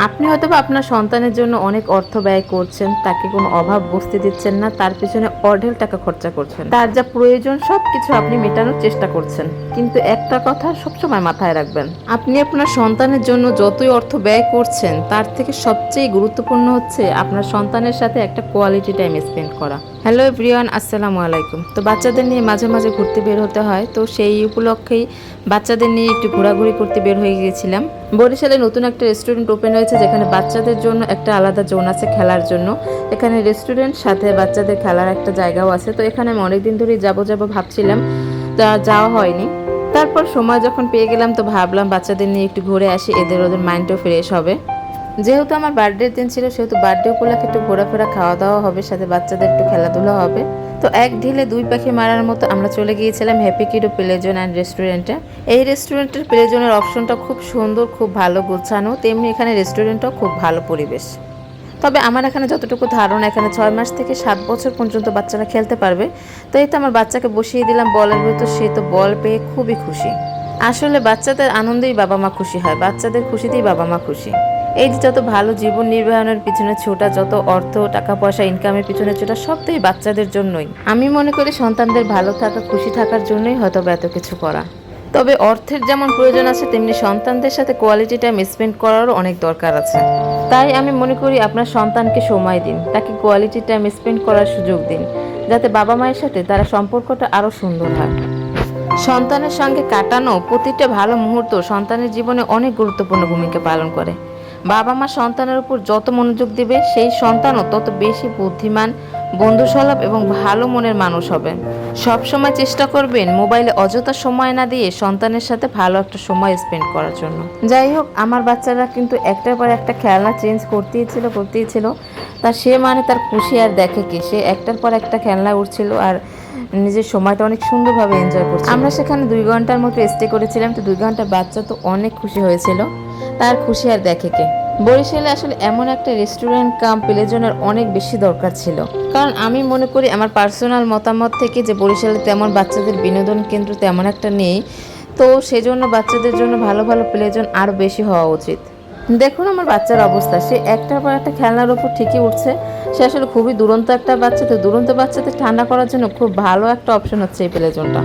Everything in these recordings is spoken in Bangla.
আপনি হয়তোবা আপনার সন্তানের জন্য অনেক অর্থ ব্যয় করছেন, তাকে কোনো অভাব বুঝতে দিচ্ছেন না, তার পেছনে অঢেল টাকা খরচা করছেন, তার যা প্রয়োজন সবকিছু আপনি মেটানোর চেষ্টা করছেন। কিন্তু একটা কথা সবসময় মাথায় রাখবেন, আপনি আপনার সন্তানের জন্য যতই অর্থ ব্যয় করছেন তার থেকে সবচেয়ে গুরুত্বপূর্ণ হচ্ছে আপনার সন্তানের সাথে একটা কোয়ালিটি টাইম স্পেন্ড করা। হ্যালো এভরিওয়ান, আসসালামু আলাইকুম। তো বাচ্চাদের নিয়ে মাঝে মাঝে ঘুরতে বের হতে হয়, তো সেই উপলক্ষেই বাচ্চাদের নিয়ে একটু ঘোরাঘুরি করতে বের হয়ে গিয়েছিলাম। বরিশালে নতুন একটা রেস্টুরেন্ট ওপেন হয়েছে, যেখানে বাচ্চাদের জন্য একটা আলাদা জোন আছে খেলার জন্য। এখানে রেস্টুরেন্ট সাথে বাচ্চাদের খেলার একটা জায়গাও আছে। তো এখানে আমি অনেকদিন ধরেই যাবো ভাবছিলাম, তা যাওয়া হয়নি। তারপর সময় যখন পেয়ে গেলাম তো ভাবলাম বাচ্চাদের নিয়ে একটু ঘুরে আসি, ওদের মাইন্ডও ফ্রেশ হবে। যেহেতু আমার বার্থডের দিন ছিল, সেহেতু বার্থডে উপলক্ষে একটু ঘোরাফেরা খাওয়া দাওয়া হবে, সাথে বাচ্চাদের একটু খেলাধুলা হবে। তো এক ঢিলে দুই পাখি মারার মতো আমরা চলে গিয়েছিলাম হ্যাপি কিডো প্লেজন অ্যান্ড রেস্টুরেন্টে। এই রেস্টুরেন্টের প্লেজনের অপশনটা খুব সুন্দর, খুব ভালো গোছানো, তেমনি এখানে রেস্টুরেন্টটাও খুব ভালো পরিবেশ। তবে আমার এখানে যতটুকু ধারণা, এখানে 6 মাস থেকে 7 বছর পর্যন্ত বাচ্চারা খেলতে পারবে। তো এই তো আমার বাচ্চাকে বসিয়ে দিলাম বলের ভিতর, সে তো বল পেয়ে খুবই খুশি। আসলে বাচ্চাদের আনন্দেই বাবা মা খুশি হয়, বাচ্চাদের খুশিতেই বাবা মা খুশি। এই যে যত ভালো জীবন নির্বাহনের পিছনে ছোটা, যত অর্থ টাকা পয়সা ইনকামের পিছনে ছোটা, সবটাই বাচ্চাদের জন্যই। আমি মনে করি সন্তানদের ভালো থাকা, খুশি থাকার জন্যই হয়তো এত কিছু করা। তবে অর্থের যেমন প্রয়োজন আছে, তেমনি সন্তানদের সাথে কোয়ালিটি টাইম স্পেন্ড করারও অনেক দরকার আছে। তাই আমি মনে করি আপনার সন্তানকে সময় দিন, তাকে কোয়ালিটি টাইম স্পেন্ড করার সুযোগ দিন, যাতে বাবা মায়ের সাথে তার সম্পর্কটা আরও সুন্দর হয়। সন্তানের সঙ্গে কাটানো প্রতিটা ভালো মুহূর্ত সন্তানের জীবনে অনেক গুরুত্বপূর্ণ ভূমিকা পালন করে। বাবা মা সন্তানের উপর যত মনোযোগ দিবে, সেই সন্তানও তত বেশি বুদ্ধিমান, বন্ধুসুলভ এবং ভালো মনের মানুষ হবে। সব সময় চেষ্টা করবেন মোবাইলে অযথা সময় না দিয়ে সন্তানের সাথে ভালো একটা সময় স্পেন্ড করার জন্য। যাই হোক, আমার বাচ্চারা কিন্তু একটার পর একটা খেলনা চেঞ্জ করতেই ছিল। সে মানে তার খুশি আর দেখে কি, সে একটার পর একটা খেলনা উঠছিল আর নিজের সময়টা অনেক সুন্দরভাবে এনজয় করছে। আমরা সেখানে 2 ঘন্টার মতো স্টে করেছিলাম। তো 2 ঘন্টা বাচ্চা তো অনেক খুশি হয়েছিল, তার খুশি আর দেখে কে। বরিশালে আসলে এমন একটা রেস্টুরেন্ট কাম প্লেজনের অনেক বেশি দরকার ছিল, কারণ আমি মনে করি আমার পার্সোনাল মতামত থেকে যে বরিশালে তেমন বাচ্চাদের বিনোদন কেন্দ্র তেমন একটা নেই। তো সেজন্য বাচ্চাদের জন্য ভালো ভালো প্লেজন আরও বেশি হওয়া উচিত। দেখুন আমার বাচ্চার অবস্থা, সে একটার পর একটা খেলনার উপর ঠিকই উঠছে। সে আসলে খুবই দুরন্ত একটা বাচ্চা। তো দুরন্ত বাচ্চাদের ঠান্ডা করার জন্য খুব ভালো একটা অপশন হচ্ছে এই প্লেজনটা।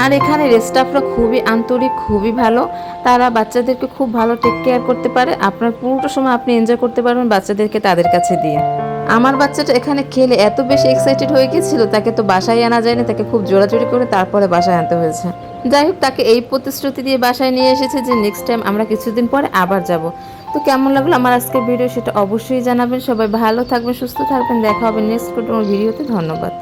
আর এখানে স্টাফরা খুবই আন্তরিক, খুবই ভালো। তারা বাচ্চাদেরকে খুব ভালো টেক কেয়ার করতে পারে। আপনার পুরোটা সময় আপনি এনজয় করতে পারবেন বাচ্চাদেরকে তাদের কাছে দিয়ে। আমার বাচ্চাটা এখানে খেলে এত বেশি এক্সাইটেড হয়ে গেছিল, তাকে তো বাসায় আনা যায়নি, তাকে খুব জোরাজুরি করে তারপরে বাসায় আনতে হয়েছে। যাই হোক, তাকে এই প্রতিশ্রুতি দিয়ে বাসায় নিয়ে এসেছে যে নেক্সট টাইম আমরা কিছুদিন পরে আবার যাব। তো কেমন লাগলো আমার আজকের ভিডিও সেটা অবশ্যই জানাবেন। সবাই ভালো থাকবেন, সুস্থ থাকবেন। দেখা হবে নেক্সট কোনো ভিডিওতে। ধন্যবাদ।